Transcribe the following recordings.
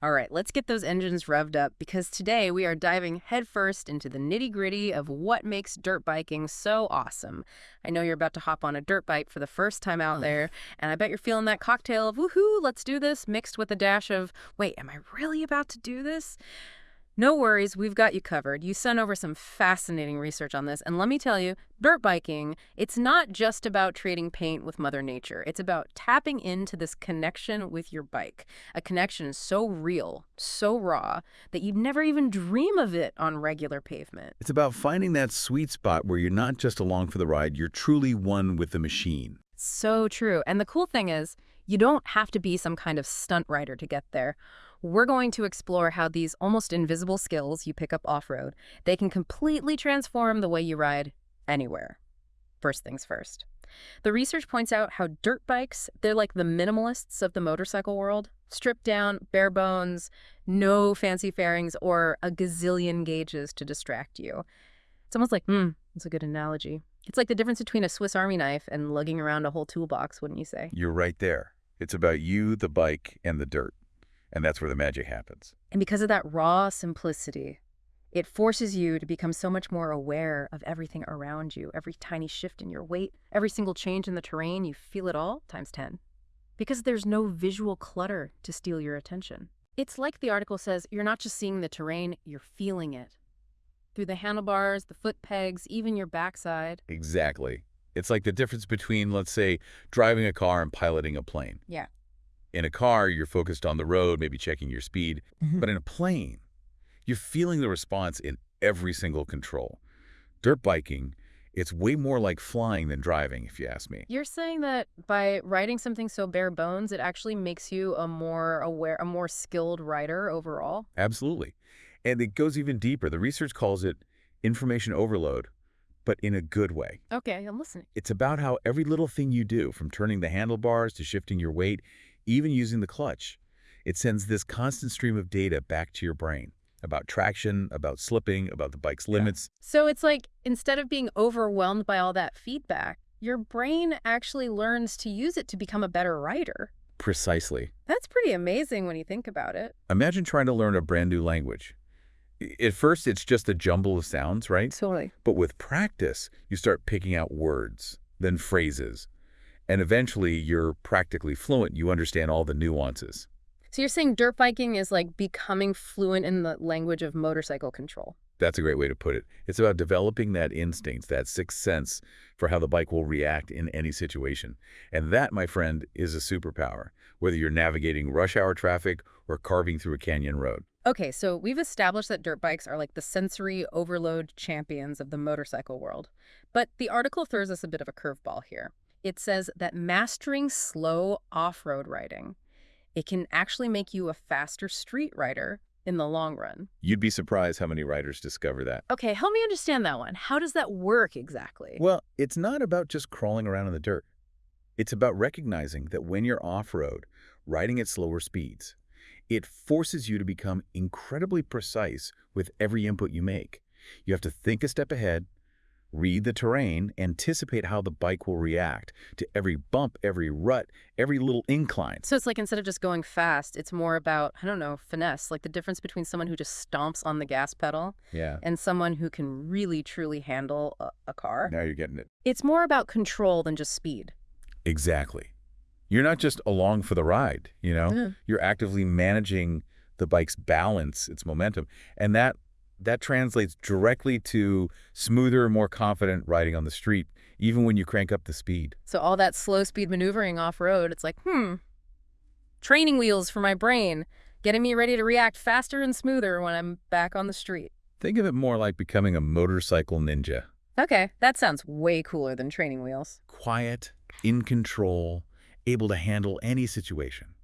All right, let's get those engines revved up because today we are diving headfirst into the nitty-gritty of what makes dirt biking so awesome. I know you're about to hop on a dirt bike for the first time out there, and I bet you're feeling that cocktail of woohoo, let's do this, mixed with a dash of, wait, am I really about to do this? No worries, we've got you covered. You sent over some fascinating research on this, and let me tell you, dirt biking, it's not just about trading paint with Mother Nature. It's about tapping into this connection with your bike, a connection so real, so raw, that you'd never even dream of it on regular pavement. It's about finding that sweet spot where you're not just along for the ride, you're truly one with the machine. So true. And the cool thing is, you don't have to be some kind of stunt rider to get there. We're going to explore how these almost invisible skills you pick up off-road, they can completely transform the way you ride anywhere. First things first. The research points out how dirt bikes, they're like the minimalists of the motorcycle world. Stripped down, bare bones, no fancy fairings, or a gazillion gauges to distract you. It's almost like, that's a good analogy. It's like the difference between a Swiss Army knife and lugging around a whole toolbox, wouldn't you say? You're right there. It's about you, the bike, and the dirt. And that's where the magic happens. And because of that raw simplicity, it forces you to become so much more aware of everything around you, every tiny shift in your weight, every single change in the terrain, you feel it all times 10. Because there's no visual clutter to steal your attention. It's like the article says, you're not just seeing the terrain, you're feeling it. Through the handlebars, the foot pegs, even your backside. Exactly. It's like the difference between, let's say, driving a car and piloting a plane. Yeah. In a car, you're focused on the road, maybe checking your speed. But in a plane, you're feeling the response in every single control. Dirt biking, it's way more like flying than driving, if you ask me. You're saying that by riding something so bare bones, it actually makes you a more aware, a more skilled rider overall? Absolutely. And it goes even deeper. The research calls it information overload, but in a good way. Okay, I'm listening. It's about how every little thing you do, from turning the handlebars to shifting your weight, even using the clutch, it sends this constant stream of data back to your brain about traction, about slipping, about the bike's limits. So it's like, instead of being overwhelmed by all that feedback, your brain actually learns to use it to become a better rider. Precisely. That's pretty amazing when you think about it. Imagine trying to learn a brand new language. At first, it's just a jumble of sounds, right? Totally. But with practice, you start picking out words, then phrases. And eventually, you're practically fluent. You understand all the nuances. So you're saying dirt biking is like becoming fluent in the language of motorcycle control. That's a great way to put it. It's about developing that instinct, that sixth sense for how the bike will react in any situation. And that, my friend, is a superpower, whether you're navigating rush hour traffic or carving through a canyon road. Okay, so we've established that dirt bikes are like the sensory overload champions of the motorcycle world. But the article throws us a bit of a curveball here. It says that mastering slow off-road riding, it can actually make you a faster street rider in the long run. You'd be surprised how many riders discover that. Okay, help me understand that one. How does that work exactly? Well, it's not about just crawling around in the dirt. It's about recognizing that when you're off-road, riding at slower speeds, it forces you to become incredibly precise with every input you make. You have to think a step ahead, read the terrain, anticipate how the bike will react to every bump, every rut, every little incline. So it's like instead of just going fast, it's more about, I don't know, finesse, like the difference between someone who just stomps on the gas pedal and someone who can really, truly handle a car. Now you're getting it. It's more about control than just speed. Exactly. You're not just along for the ride, you know? You're actively managing the bike's balance, its momentum. And that translates directly to smoother, more confident riding on the street, even when you crank up the speed. So all that slow speed maneuvering off-road, it's like, training wheels for my brain, getting me ready to react faster and smoother when I'm back on the street. Think of it more like becoming a motorcycle ninja. Okay, that sounds way cooler than training wheels. Quiet, in control, able to handle any situation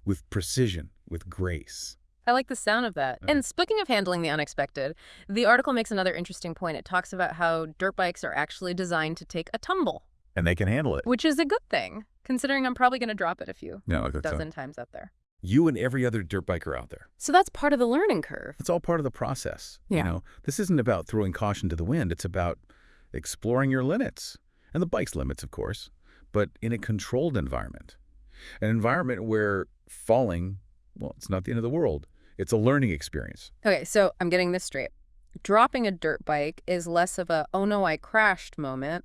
with precision, with grace. I like the sound of that. And speaking of handling the unexpected, the article makes another interesting point. It talks about how dirt bikes are actually designed to take a tumble. And they can handle it. Which is a good thing, considering I'm probably going to drop it a few dozen so. times out there. You and every other dirt biker out there. So that's part of the learning curve. It's all part of the process. Yeah. You know, this isn't about throwing caution to the wind. It's about exploring your limits. And the bike's limits, of course, but in a controlled environment. An environment where falling Well, it's not the end of the world. It's a learning experience. Okay, so I'm getting this straight. Dropping a dirt bike is less of a, oh no, I crashed moment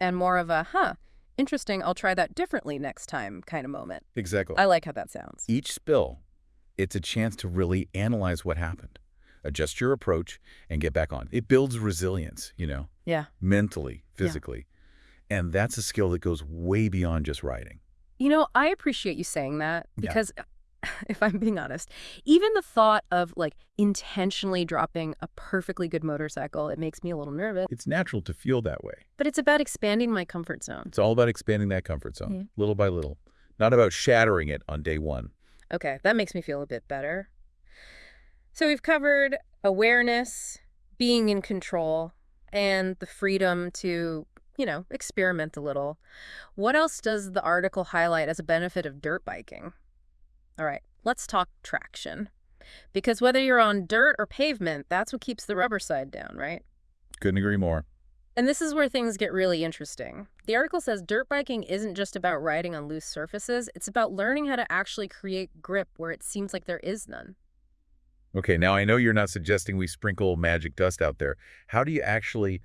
and more of a, interesting, I'll try that differently next time kind of moment. Exactly. I like how that sounds. Each spill, it's a chance to really analyze what happened, adjust your approach, and get back on. It builds resilience, Yeah. mentally, Yeah. physically. And that's a skill that goes way beyond just riding. I appreciate you saying that Yeah. because if I'm being honest, even the thought of like intentionally dropping a perfectly good motorcycle, it makes me a little nervous. It's natural to feel that way. But it's about expanding my comfort zone. It's all about expanding that comfort zone, little by little, not about shattering it on day one. Okay, that makes me feel a bit better. So we've covered awareness, being in control, and the freedom to, experiment a little. What else does the article highlight as a benefit of dirt biking? All right, let's talk traction. Because whether you're on dirt or pavement, that's what keeps the rubber side down, right? Couldn't agree more. And this is where things get really interesting. The article says dirt biking isn't just about riding on loose surfaces, it's about learning how to actually create grip where it seems like there is none. Okay, now I know you're not suggesting we sprinkle magic dust out there. How do you actually,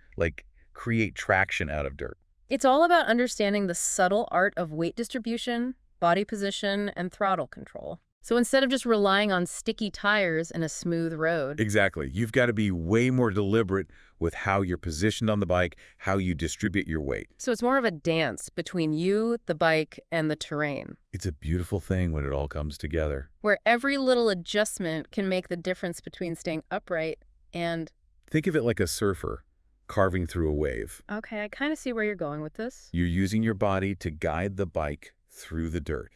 create traction out of dirt? It's all about understanding the subtle art of weight distribution, body position, and throttle control. So instead of just relying on sticky tires and a smooth road. Exactly. You've got to be way more deliberate with how you're positioned on the bike, how you distribute your weight. So it's more of a dance between you, the bike, and the terrain, It's a beautiful thing when it all comes together. where every little adjustment can make the difference between staying upright and... Think of it like a surfer carving through a wave. Okay, I kind of see where you're going with this. You're using your body to guide the bike through the dirt.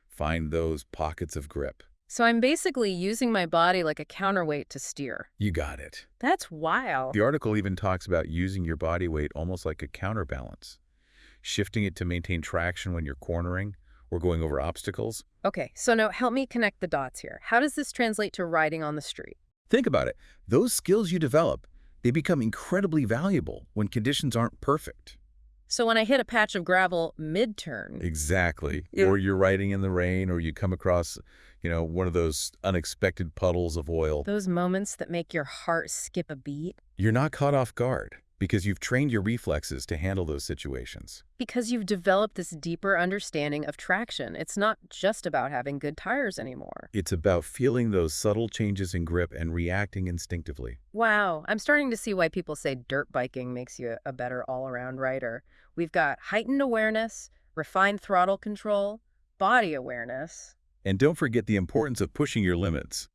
Find those pockets of grip. So I'm basically using my body like a counterweight to steer. You got it. That's wild. The article even talks about using your body weight almost like a counterbalance, shifting it to maintain traction when you're cornering or going over obstacles. Okay, so now help me connect the dots here. How does this translate to riding on the street? Think about it. Those skills you develop, they become incredibly valuable when conditions aren't perfect. So when I hit a patch of gravel mid-turn... Exactly. Yeah. Or you're riding in the rain, or you come across, one of those unexpected puddles of oil. Those moments that make your heart skip a beat You're not caught off guard because you've trained your reflexes to handle those situations. because you've developed this deeper understanding of traction. It's not just about having good tires anymore. It's about feeling those subtle changes in grip and reacting instinctively. Wow, I'm starting to see why people say dirt biking makes you a better all-around rider. We've got heightened awareness, refined throttle control, body awareness. And don't forget the importance of pushing your limits,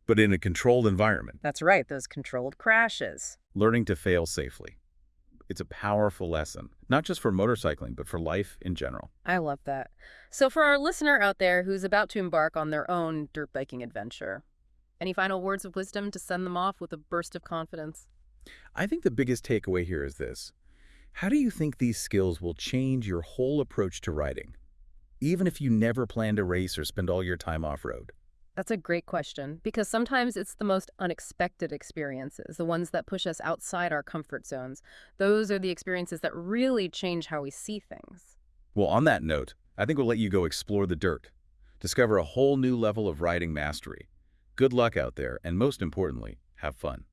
but in a controlled environment, That's right, those controlled crashes. learning to fail safely. It's a powerful lesson, not just for motorcycling, but for life in general. I love that. So for our listener out there who's about to embark on their own dirt biking adventure, any final words of wisdom to send them off with a burst of confidence? I think the biggest takeaway here is this. How do you think these skills will change your whole approach to riding, even if you never plan to race or spend all your time off-road? That's a great question, because sometimes it's the most unexpected experiences, the ones that push us outside our comfort zones. Those are the experiences that really change how we see things. Well, on that note, I think we'll let you go explore the dirt, discover a whole new level of riding mastery. Good luck out there, and most importantly, have fun.